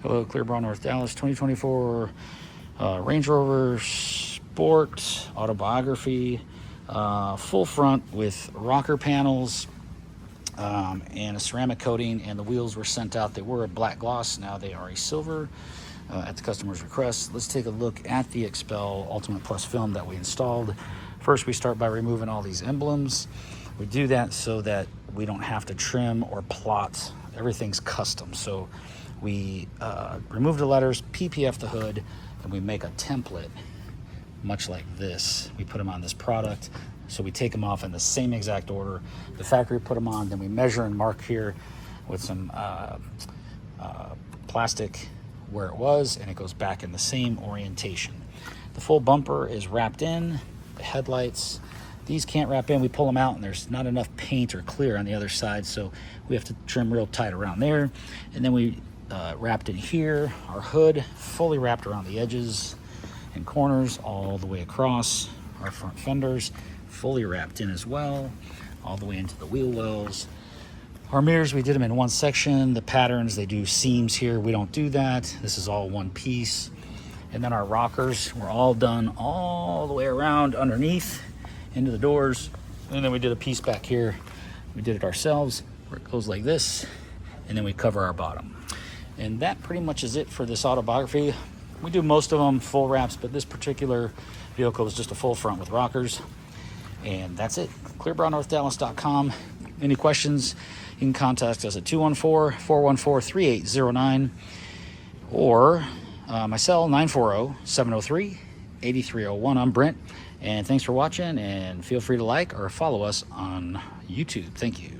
Hello, Clearbrown, North Dallas, 2024 Range Rover Sport Autobiography, full front with rocker panels and a ceramic coating, and the wheels were sent out. They were a black gloss, now they are a silver at the customer's request. Let's take a look at the Xpel Ultimate Plus film that we installed. First, we start by removing all these emblems. We do that so that we don't have to trim or plot. Everything's custom. So we remove the letters, PPF the hood, and we make a template much like this. We put them on this product, so we take them off in the same exact order the factory put them on. Then we measure and mark here with some plastic where it was, and it goes back in the same orientation. The full bumper is wrapped in. The headlights, these can't wrap in. We pull them out and there's not enough paint or clear on the other side, so we have to trim real tight around there. And then we wrapped in here. Our hood fully wrapped around the edges and corners all the way across. Our front fenders fully wrapped in as well, all the way into the wheel wells. Our mirrors, we did them in one section. The patterns, they do seams here. We don't do that. This is all one piece. And then our rockers were all done all the way around underneath into the doors. And then we did a piece back here. We did it ourselves where it goes like this, and then we cover our bottom. And that pretty much is it for this autobiography. We do most of them full wraps, but this particular vehicle is just a full front with rockers. And that's it. ClearBrownNorthDallas.com. Any questions, you can contact us at 214-414-3809 or my cell, 940-703-8301. I'm Brent, and thanks for watching, and feel free to like or follow us on YouTube. Thank you.